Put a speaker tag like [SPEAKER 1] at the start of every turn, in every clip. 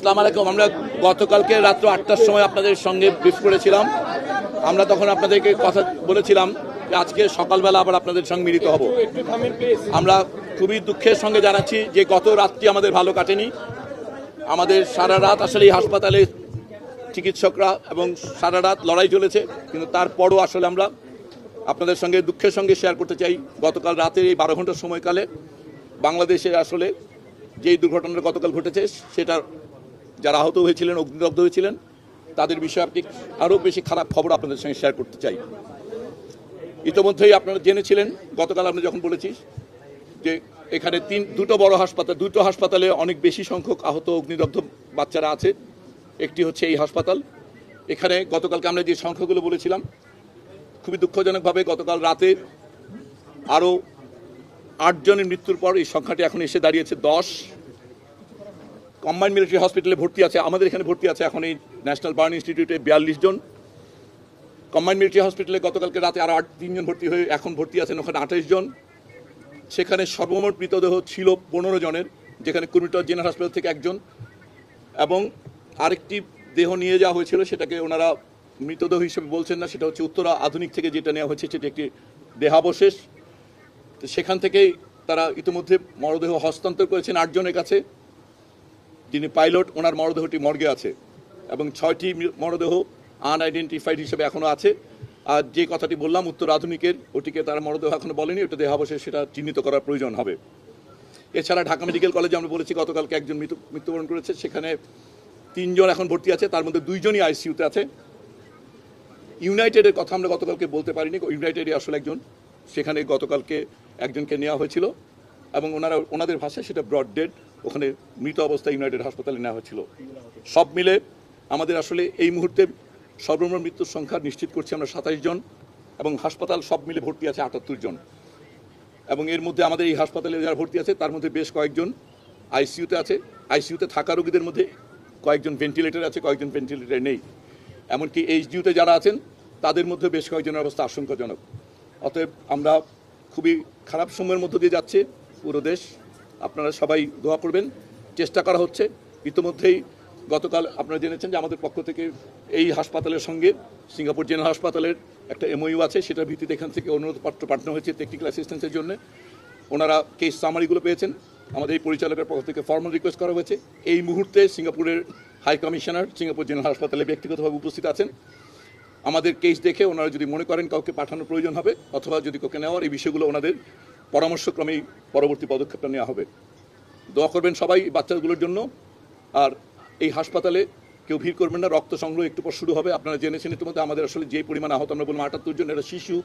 [SPEAKER 1] আসসালামু আলাইকুম। আমরা গতকালকে রাত্র 8টার সময় আপনাদের সঙ্গে ব্রিফ করেছিলাম। আমরা তখন আপনাদেরকে কথা বলেছিলাম যে আজকে সকালবেলা আবার আপনাদের সঙ্গে মিলিত হব। আমরা খুবই দুঃখের সঙ্গে জানাচ্ছি যে গত রাতটি আমাদের ভালো কাটেনি। আমাদের সারা রাত আসলে এই হাসপাতালে চিকিৎসকরা এবং সারা রাত লড়াই চলেছে, কিন্তু তারপরও আসলে আমরা আপনাদের সঙ্গে দুঃখের সঙ্গে শেয়ার করতে চাই গতকাল রাতের এই 12 ঘন্টার সময়কালে বাংলাদেশে আসলে যেই দুর্ঘটনাটা গতকাল ঘটেছে সেটার যারা আহত হয়েছিলেন, অগ্নিদগ্ধ হয়েছিলেন, তাদের বিষয়ে আপনি আরও বেশি খারাপ খবর আপনাদের সঙ্গে শেয়ার করতে চাই। ইতিমধ্যেই আপনারা জেনেছিলেন গতকাল আমরা যখন বলেছি যে এখানে দুটো হাসপাতালে অনেক বেশি সংখ্যক আহত অগ্নিদগ্ধ বাচ্চারা আছে। একটি হচ্ছে এই হাসপাতাল। এখানে গতকালকে আমরা যে সংখ্যাগুলো বলেছিলাম, খুবই দুঃখজনকভাবে গতকাল রাতে আরও 8 জনের মৃত্যুর পর এই সংখ্যাটি এখন এসে দাঁড়িয়েছে 10। কম্বাইন্ড মিলিটারি হসপিটালে ভর্তি আছে, আমাদের এখানে ভর্তি আছে এখন এই ন্যাশনাল বার্ন ইনস্টিটিউটে 42 জন। কম্বাইন্ড মিলিটারি হসপিটালে গতকালকে রাতে আরও 3 জন ভর্তি হয়ে এখন ভর্তি আছেন ওখানে 28 জন। সেখানে সর্বমোট মৃতদেহ ছিল 15 জনের, যেখানে কুমিল্লা জেনারেল হাসপাতাল থেকে 1 জন এবং আরেকটি দেহ নিয়ে যাওয়া হয়েছিল, সেটাকে ওনারা মৃতদেহ হিসেবে বলছেন না, সেটা হচ্ছে উত্তরা আধুনিক থেকে যেটা নেওয়া হয়েছে সেটি একটি দেহাবশেষ। তো সেখান থেকেই তারা ইতিমধ্যে মরদেহ হস্তান্তর করেছেন 8 জনের কাছে। যিনি পাইলট, ওনার মরদেহটি মর্গে আছে এবং 6টি মরদেহ আনআইডেন্টিফাইড হিসেবে এখনও আছে। আর যে কথাটি বললাম উত্তর আধুনিকের, ওটিকে তারা মরদেহ এখনও বলেনি, ওটা দেহাবশেষ, সেটা চিহ্নিত করার প্রয়োজন হবে। এছাড়া ঢাকা মেডিকেল কলেজে আমরা বলেছি গতকালকে 1 জন মৃত্যুবরণ করেছে, সেখানে 3 জন এখন ভর্তি আছে, তার মধ্যে 2 জনই আইসিইউতে আছে। ইউনাইটেডের কথা আমরা গতকালকে বলতে পারিনি, ইউনাইটেডে আসলে একজন, সেখানে গতকালকে একজনকে নেওয়া হয়েছিল এবং ওনাদের ভাষায় সেটা ব্রড ডেড, ওখানে মৃত অবস্থায় ইউনাইটেড হাসপাতালে নেওয়া হয়েছিল। সব মিলে আমাদের আসলে এই মুহূর্তে সর্বমোট মৃত্যুর সংখ্যা নিশ্চিত করছি আমরা 27 জন এবং হাসপাতাল সব মিলে ভর্তি আছে 78 জন। এবং এর মধ্যে আমাদের এই হাসপাতালে যারা ভর্তি আছে তার মধ্যে বেশ কয়েকজন আইসিইউতে আছে। আইসিইউতে থাকা রোগীদের মধ্যে কয়েকজন ভেন্টিলেটর আছে, কয়েকজন ভেন্টিলেটর নেই। এমনকি এইচডিইউতে যারা আছেন তাদের মধ্যে বেশ কয়েকজনের অবস্থা আশঙ্কাজনক। অতএব আমরা খুবই খারাপ সময়ের মধ্য দিয়ে যাচ্ছে পুরো দেশ। আপনারা সবাই দোয়া করবেন। চেষ্টা করা হচ্ছে। ইতিমধ্যেই গতকাল আপনারা জেনেছেন যে আমাদের পক্ষ থেকে এই হাসপাতালের সঙ্গে সিঙ্গাপুর জেনারেল হাসপাতালের একটা এমওইউ আছে, সেটার ভিত্তিতে এখান থেকে অনুরোধপত্র পাঠানো হয়েছে টেকনিক্যাল অ্যাসিস্ট্যান্সের জন্য। ওনারা কেস সামারিগুলো পেয়েছেন, আমাদের এই পরিচালকের পক্ষ থেকে ফর্মাল রিকোয়েস্ট করা হয়েছে। এই মুহূর্তে সিঙ্গাপুরের হাই কমিশনার সিঙ্গাপুর জেনারেল হাসপাতালে ব্যক্তিগতভাবে উপস্থিত আছেন। আমাদের কেস দেখে ওনারা যদি মনে করেন কাউকে পাঠানোর প্রয়োজন হবে অথবা যদি কাউকে নেওয়ার, এই বিষয়গুলো ওনাদের পরামর্শক্রমেই পরবর্তী পদক্ষেপটা নেওয়া হবে। দোয়া করবেন সবাই বাচ্চাগুলোর জন্য। আর এই হাসপাতালে কেউ ভিড় করবেন না, রক্ত সংগ্রহ একটু পর শুরু হবে। আপনারা জেনেছেন ইতিমধ্যে আমাদের আসলে যে পরিমাণ আহত, আমরা বললাম 78 জন, এরা শিশু,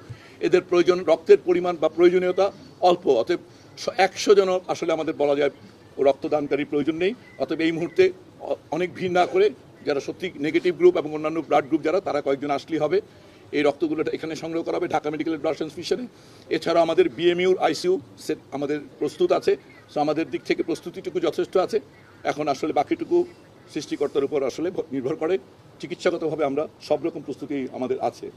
[SPEAKER 1] এদের প্রয়োজন রক্তের পরিমাণ বা প্রয়োজনীয়তা অল্প। অতএব 100 জন আসলে আমাদের বলা যায় রক্তদানকারী প্রয়োজন নেই। অতএব এই মুহূর্তে অনেক ভিড় না করে যারা সত্যি নেগেটিভ গ্রুপ এবং অন্যান্য ব্লাড গ্রুপ যারা, তারা কয়েকজন আসলেই হবে। এই রক্তগুলো এখানে সংগ্রহ করা হবে ঢাকা মেডিকেলের ব্লাড ট্রান্সফিউশনে। এছাড়াও আমাদের বিএমইউর আইসিইউ সেট আমাদের প্রস্তুত আছে। সো আমাদের দিক থেকে প্রস্তুতিটুকু যথেষ্ট আছে। এখন আসলে বাকিটুকু সৃষ্টিকর্তার উপর আসলে নির্ভর করে। চিকিৎসাগতভাবে আমরা সব রকম প্রস্তুতি আমাদের আছে।